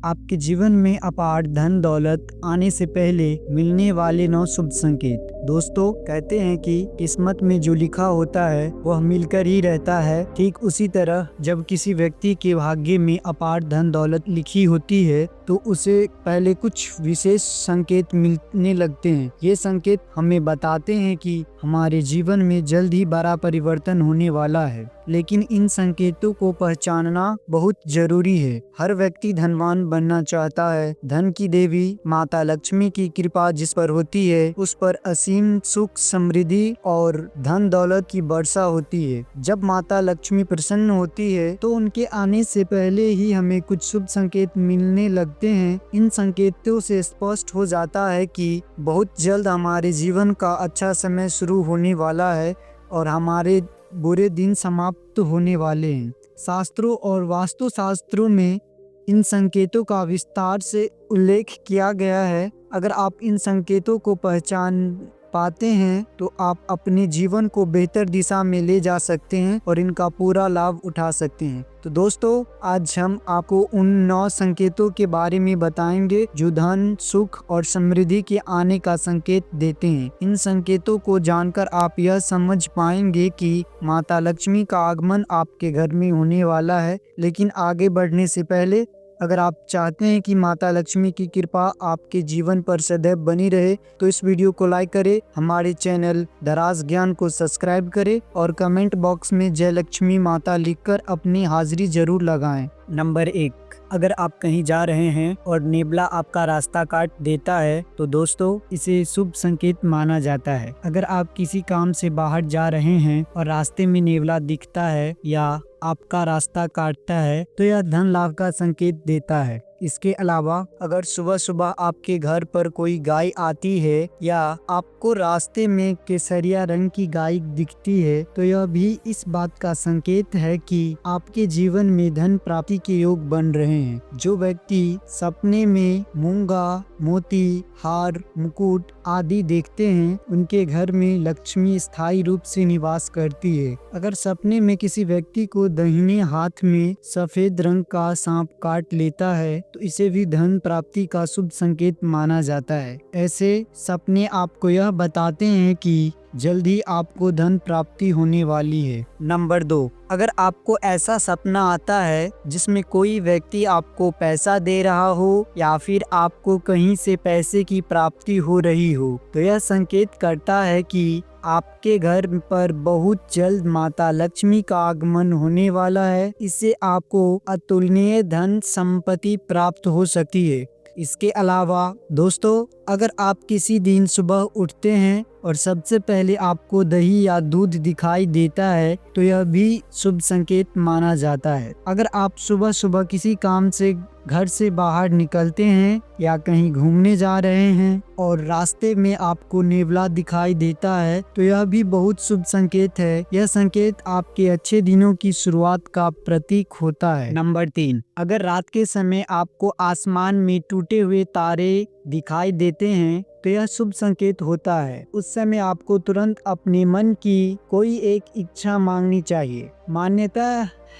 आपके जीवन में अपार धन दौलत आने से पहले मिलने वाले 9 शुभ संकेत। दोस्तों, कहते हैं कि किस्मत में जो लिखा होता है वह मिलकर ही रहता है। ठीक उसी तरह जब किसी व्यक्ति के भाग्य में अपार धन दौलत लिखी होती है तो उसे पहले कुछ विशेष संकेत मिलने लगते हैं। ये संकेत हमें बताते हैं कि हमारे जीवन में जल्द ही बड़ा परिवर्तन होने वाला है, लेकिन इन संकेतों को पहचानना बहुत जरूरी है। हर व्यक्ति धनवान बनना चाहता है। धन की देवी माता लक्ष्मी की कृपा जिस पर होती है उस पर असीम सुख समृद्धि और धन दौलत की वर्षा होती है। जब माता लक्ष्मी प्रसन्न होती है तो उनके आने से पहले ही हमें कुछ शुभ संकेत मिलने लगते हैं। इन संकेतों से स्पष्ट हो जाता है कि बहुत जल्द हमारे जीवन का अच्छा समय शुरू होने वाला है और हमारे बुरे दिन समाप्त होने वाले हैं। शास्त्रों और वास्तुशास्त्रों में इन संकेतों का विस्तार से उल्लेख किया गया है। अगर आप इन संकेतों को पहचान पाते हैं तो आप अपने जीवन को बेहतर दिशा में ले जा सकते हैं और इनका पूरा लाभ उठा सकते हैं। तो दोस्तों, आज हम आपको उन 9 संकेतों के बारे में बताएंगे जो धन सुख और समृद्धि के आने का संकेत देते हैं। इन संकेतों को जानकर आप यह समझ पाएंगे कि माता लक्ष्मी का आगमन आपके घर में होने वाला है। लेकिन आगे बढ़ने से पहले अगर आप चाहते हैं कि माता लक्ष्मी की कृपा आपके जीवन पर सदैव बनी रहे तो इस वीडियो को लाइक करें, हमारे चैनल दराज ज्ञान को सब्सक्राइब करें और कमेंट बॉक्स में जय लक्ष्मी माता लिखकर अपनी हाजिरी जरूर लगाएं। नंबर 1, अगर आप कहीं जा रहे हैं और नेवला आपका रास्ता काट देता है तो दोस्तों इसे शुभ संकेत माना जाता है। अगर आप किसी काम से बाहर जा रहे हैं और रास्ते में नेवला दिखता है या आपका रास्ता काटता है तो यह धन लाभ का संकेत देता है। इसके अलावा अगर सुबह सुबह आपके घर पर कोई गाय आती है या आपको रास्ते में केसरिया रंग की गाय दिखती है तो यह भी इस बात का संकेत है कि आपके जीवन में धन प्राप्ति के योग बन रहे हैं। जो व्यक्ति सपने में मूंगा, मोती, हार, मुकुट आदि देखते हैं उनके घर में लक्ष्मी स्थायी रूप से निवास करती है। अगर सपने में किसी व्यक्ति को दाहिने हाथ में सफेद रंग का सांप काट लेता है तो इसे भी धन प्राप्ति का शुभ संकेत माना जाता है। ऐसे सपने आपको यह बताते हैं कि जल्द ही आपको धन प्राप्ति होने वाली है। नंबर 2, अगर आपको ऐसा सपना आता है जिसमें कोई व्यक्ति आपको पैसा दे रहा हो या फिर आपको कहीं से पैसे की प्राप्ति हो रही हो तो यह संकेत करता है कि आपके घर पर बहुत जल्द माता लक्ष्मी का आगमन होने वाला है। इससे आपको अतुलनीय धन संपत्ति प्राप्त हो सकती है। इसके अलावा दोस्तों, अगर आप किसी दिन सुबह उठते हैं और सबसे पहले आपको दही या दूध दिखाई देता है तो यह भी शुभ संकेत माना जाता है। अगर आप सुबह सुबह किसी काम से घर से बाहर निकलते हैं या कहीं घूमने जा रहे हैं और रास्ते में आपको नेवला दिखाई देता है तो यह भी बहुत शुभ संकेत है। यह संकेत आपके अच्छे दिनों की शुरुआत का प्रतीक होता है। नंबर 3, अगर रात के समय आपको आसमान में टूटे हुए तारे दिखाई देते हैं तो यह शुभ संकेत होता है। उस समय आपको तुरंत अपने मन की कोई एक इच्छा मांगनी चाहिए। मान्यता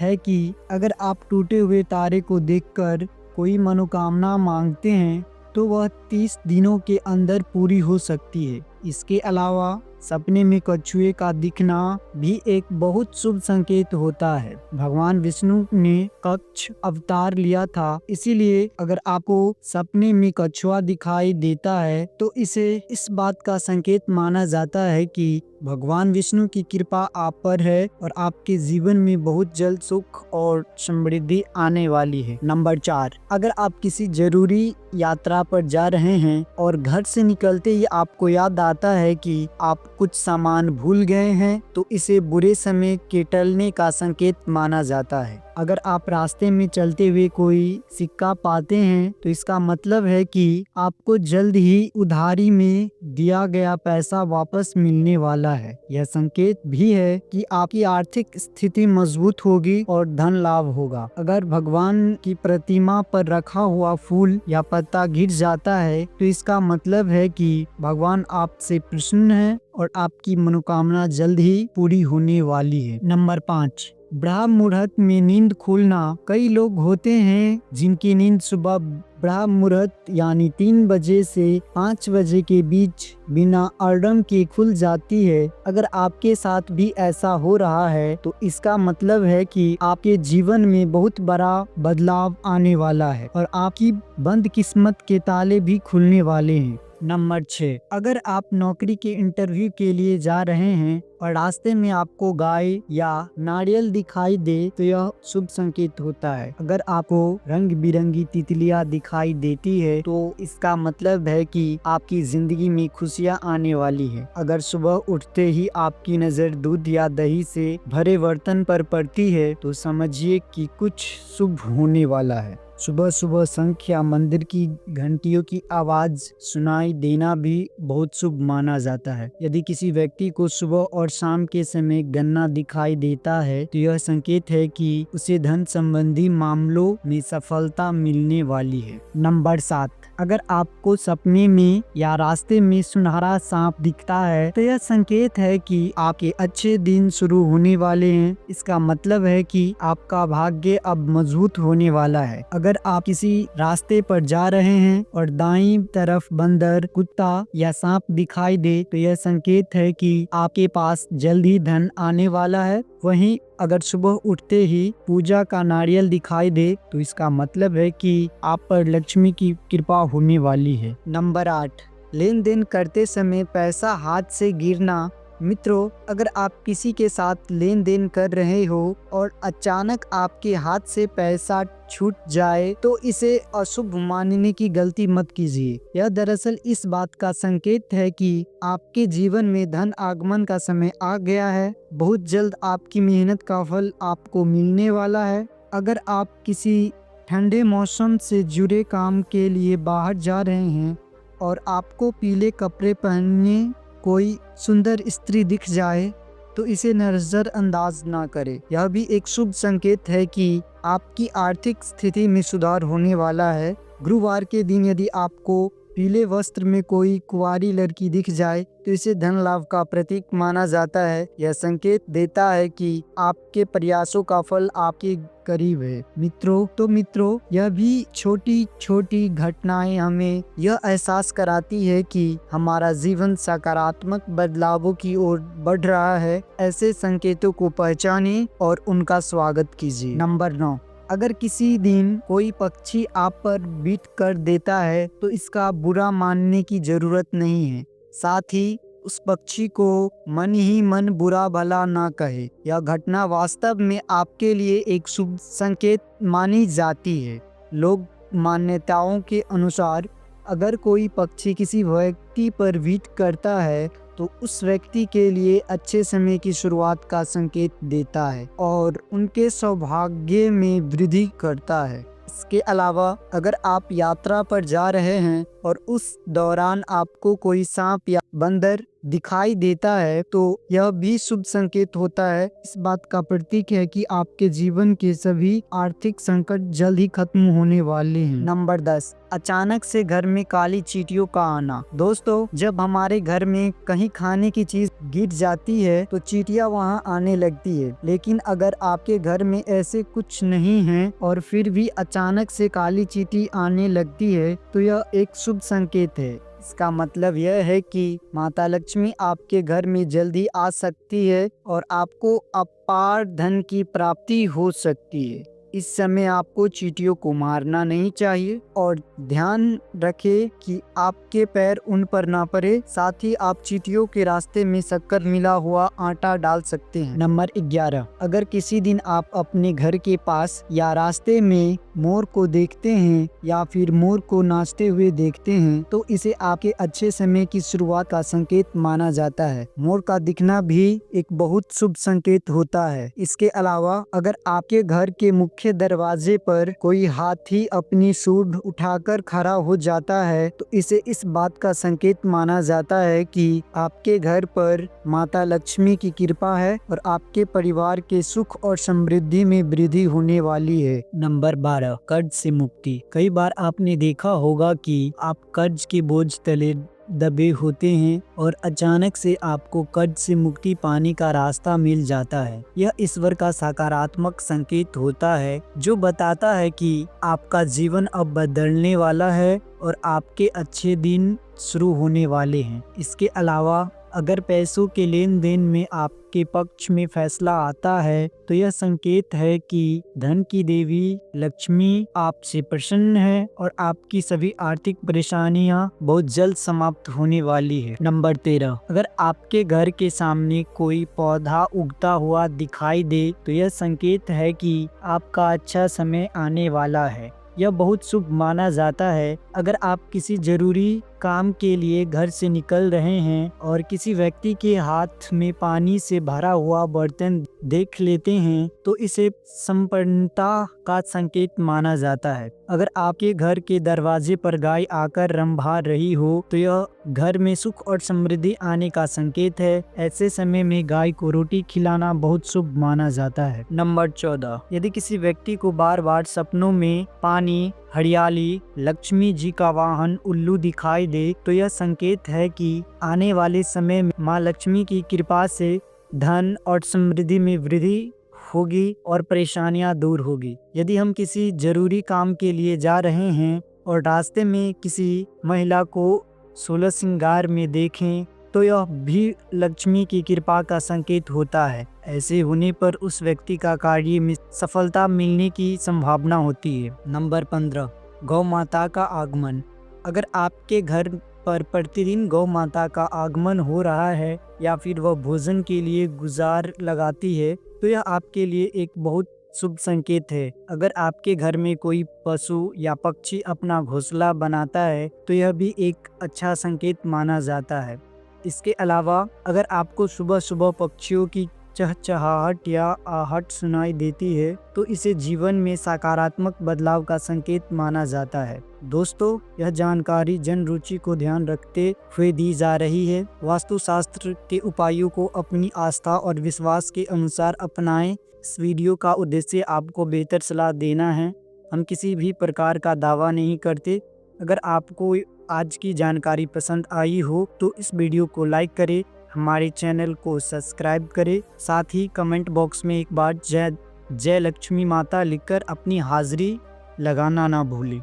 है कि अगर आप टूटे हुए तारे को देखकर कोई मनोकामना मांगते हैं तो वह 30 दिनों के अंदर पूरी हो सकती है। इसके अलावा सपने में कछुए का दिखना भी एक बहुत शुभ संकेत होता है। भगवान विष्णु ने कच्छ अवतार लिया था, इसीलिए अगर आपको सपने में कछुआ दिखाई देता है तो इसे इस बात का संकेत माना जाता है कि भगवान विष्णु की कृपा आप पर है और आपके जीवन में बहुत जल्द सुख और समृद्धि आने वाली है। नंबर 4, अगर आप किसी जरूरी यात्रा पर जा रहे हैं और घर से निकलते ही आपको याद आता है कि आप कुछ सामान भूल गए हैं तो इसे बुरे समय के टलने का संकेत माना जाता है। अगर आप रास्ते में चलते हुए कोई सिक्का पाते हैं तो इसका मतलब है कि आपको जल्द ही उधारी में दिया गया पैसा वापस मिलने वाला है। यह संकेत भी है कि आपकी आर्थिक स्थिति मजबूत होगी और धन लाभ होगा। अगर भगवान की प्रतिमा पर रखा हुआ फूल या पत्ता गिर जाता है तो इसका मतलब है कि भगवान आपसे प्रसन्न है और आपकी मनोकामना जल्द ही पूरी होने वाली है। नंबर 5, ब्रह्म मुहूर्त में नींद खुलना। कई लोग होते हैं जिनकी नींद सुबह ब्रह्म मुहूर्त यानी 3 बजे से 5 बजे के बीच बिना अलार्म के खुल जाती है। अगर आपके साथ भी ऐसा हो रहा है तो इसका मतलब है कि आपके जीवन में बहुत बड़ा बदलाव आने वाला है और आपकी बंद किस्मत के ताले भी खुलने वाले हैं। नंबर 6, अगर आप नौकरी के इंटरव्यू के लिए जा रहे हैं और रास्ते में आपको गाय या नारियल दिखाई दे तो यह शुभ संकेत होता है। अगर आपको रंग बिरंगी तितलियां दिखाई देती है तो इसका मतलब है कि आपकी जिंदगी में खुशियां आने वाली है। अगर सुबह उठते ही आपकी नजर दूध या दही से भरे बर्तन पर पड़ती है तो समझिए कि कुछ शुभ होने वाला है। सुबह सुबह शंख या मंदिर की घंटियों की आवाज सुनाई देना भी बहुत शुभ माना जाता है। यदि किसी व्यक्ति को सुबह और शाम के समय गन्ना दिखाई देता है तो यह संकेत है कि उसे धन संबंधी मामलों में सफलता मिलने वाली है। नंबर 7, अगर आपको सपने में या रास्ते में सुनहरा सांप दिखता है तो यह संकेत है कि आपके अच्छे दिन शुरू होने वाले हैं। इसका मतलब है कि आपका भाग्य अब मजबूत होने वाला है। अगर आप किसी रास्ते पर जा रहे हैं और दाईं तरफ बंदर, कुत्ता या सांप दिखाई दे तो यह संकेत है कि आपके पास जल्द ही धन आने वाला है। वहीं अगर सुबह उठते ही पूजा का नारियल दिखाई दे तो इसका मतलब है कि आप पर लक्ष्मी की कृपा होने वाली है। नंबर 8, लेन देन करते समय पैसा हाथ से गिरना। मित्रों, अगर आप किसी के साथ लेन देन कर रहे हो और अचानक आपके हाथ से पैसा छूट जाए तो इसे अशुभ मानने की गलती मत कीजिए। यह दरअसल इस बात का संकेत है कि आपके जीवन में धन आगमन का समय आ गया है। बहुत जल्द आपकी मेहनत का फल आपको मिलने वाला है। अगर आप किसी ठंडे मौसम से जुड़े काम के लिए बाहर जा रहे हैं और आपको पीले कपड़े पहनने कोई सुंदर स्त्री दिख जाए तो इसे नजरअंदाज ना करें। यह भी एक शुभ संकेत है कि आपकी आर्थिक स्थिति में सुधार होने वाला है। गुरुवार के दिन यदि आपको पीले वस्त्र में कोई कुंवारी लड़की दिख जाए तो इसे धन लाभ का प्रतीक माना जाता है। यह संकेत देता है कि आपके प्रयासों का फल आपके करीब है। मित्रों, यह भी छोटी छोटी घटनाएं हमें यह एहसास कराती है कि हमारा जीवन सकारात्मक बदलावों की ओर बढ़ रहा है। ऐसे संकेतों को पहचानें और उनका स्वागत कीजिए। नंबर 9, अगर किसी दिन कोई पक्षी आप पर बीट कर देता है तो इसका बुरा मानने की जरूरत नहीं है। साथ ही उस पक्षी को मन ही मन बुरा भला ना कहे। यह घटना वास्तव में आपके लिए एक शुभ संकेत मानी जाती है। लोक मान्यताओं के अनुसार अगर कोई पक्षी किसी व्यक्ति पर बीट करता है तो उस व्यक्ति के लिए अच्छे समय की शुरुआत का संकेत देता है और उनके सौभाग्य में वृद्धि करता है। इसके अलावा अगर आप यात्रा पर जा रहे हैं और उस दौरान आपको कोई सांप या बंदर दिखाई देता है तो यह भी शुभ संकेत होता है। इस बात का प्रतीक है कि आपके जीवन के सभी आर्थिक संकट जल्द ही खत्म होने वाले हैं। नंबर 10, अचानक से घर में काली चींटियों का आना। दोस्तों, जब हमारे घर में कहीं खाने की चीज गिर जाती है तो चींटियां वहां आने लगती है। लेकिन अगर आपके घर में ऐसे कुछ नहीं है और फिर भी अचानक से काली चींटी आने लगती है तो यह एक शुभ संकेत है। इसका मतलब यह है कि माता लक्ष्मी आपके घर में जल्दी आ सकती है और आपको अपार धन की प्राप्ति हो सकती है। इस समय आपको चींटियों को मारना नहीं चाहिए और ध्यान रखें कि आपके पैर उन पर ना पड़े। साथ ही आप चींटियों के रास्ते में शक्कर मिला हुआ आटा डाल सकते हैं। नंबर 11, अगर किसी दिन आप अपने घर के पास या रास्ते में मोर को देखते हैं या फिर मोर को नाचते हुए देखते हैं तो इसे आपके अच्छे समय की शुरुआत का संकेत माना जाता है। मोर का दिखना भी एक बहुत शुभ संकेत होता है। इसके अलावा अगर आपके घर के मुख्य दरवाजे पर कोई हाथी अपनी सूंड उठाकर खड़ा हो जाता है तो इसे इस बात का संकेत माना जाता है कि आपके घर पर माता लक्ष्मी की कृपा है और आपके परिवार के सुख और समृद्धि में वृद्धि होने वाली है। नंबर 12, कर्ज से मुक्ति। कई बार आपने देखा होगा कि आप कर्ज के बोझ तले दबे होते हैं और अचानक से आपको कर्ज से मुक्ति पाने का रास्ता मिल जाता है। यह ईश्वर का सकारात्मक संकेत होता है जो बताता है कि आपका जीवन अब बदलने वाला है और आपके अच्छे दिन शुरू होने वाले हैं। इसके अलावा अगर पैसों के लेन देन में आपके पक्ष में फैसला आता है तो यह संकेत है कि धन की देवी लक्ष्मी आपसे प्रसन्न है और आपकी सभी आर्थिक परेशानियां बहुत जल्द समाप्त होने वाली है। नंबर 13, अगर आपके घर के सामने कोई पौधा उगता हुआ दिखाई दे तो यह संकेत है कि आपका अच्छा समय आने वाला है। यह बहुत शुभ माना जाता है। अगर आप किसी जरूरी काम के लिए घर से निकल रहे हैं और किसी व्यक्ति के हाथ में पानी से भरा हुआ बर्तन देख लेते हैं तो इसे संपन्नता का संकेत माना जाता है। अगर आपके घर के दरवाजे पर गाय आकर रंभा रही हो तो यह घर में सुख और समृद्धि आने का संकेत है। ऐसे समय में गाय को रोटी खिलाना बहुत शुभ माना जाता है। नंबर 14, यदि किसी व्यक्ति को बार बार सपनों में पानी, हरियाली, लक्ष्मी जी का वाहन उल्लू दिखाई दे तो यह संकेत है कि आने वाले समय में माँ लक्ष्मी की कृपा से धन और समृद्धि में वृद्धि होगी और परेशानियां दूर होगी। यदि हम किसी जरूरी काम के लिए जा रहे हैं और रास्ते में किसी महिला को सोलह श्रृंगार में देखें तो यह भी लक्ष्मी की कृपा का संकेत होता है। ऐसे होने पर उस व्यक्ति का कार्य में सफलता मिलने की संभावना होती है। नंबर 15, गौ माता का आगमन। अगर आपके घर पर प्रतिदिन गौ माता का आगमन हो रहा है या फिर वह भोजन के लिए गुजार लगाती है तो यह आपके लिए एक बहुत शुभ संकेत है। अगर आपके घर में कोई पशु या पक्षी अपना घोंसला बनाता है तो यह भी एक अच्छा संकेत माना जाता है। इसके अलावा अगर आपको सुबह सुबह पक्षियों की चहचहाहट या आहट सुनाई देती है तो इसे जीवन में सकारात्मक बदलाव का संकेत माना जाता है। दोस्तों, यह जानकारी जन रुचि को ध्यान रखते हुए दी जा रही है। वास्तुशास्त्र के उपायों को अपनी आस्था और विश्वास के अनुसार अपनाएं। इस वीडियो का उद्देश्य आपको बेहतर सलाह देना है। हम किसी भी प्रकार का दावा नहीं करते। अगर आपको आज की जानकारी पसंद आई हो तो इस वीडियो को लाइक करें, हमारे चैनल को सब्सक्राइब करें, साथ ही कमेंट बॉक्स में एक बार जय लक्ष्मी माता लिखकर अपनी हाजिरी लगाना ना भूलें।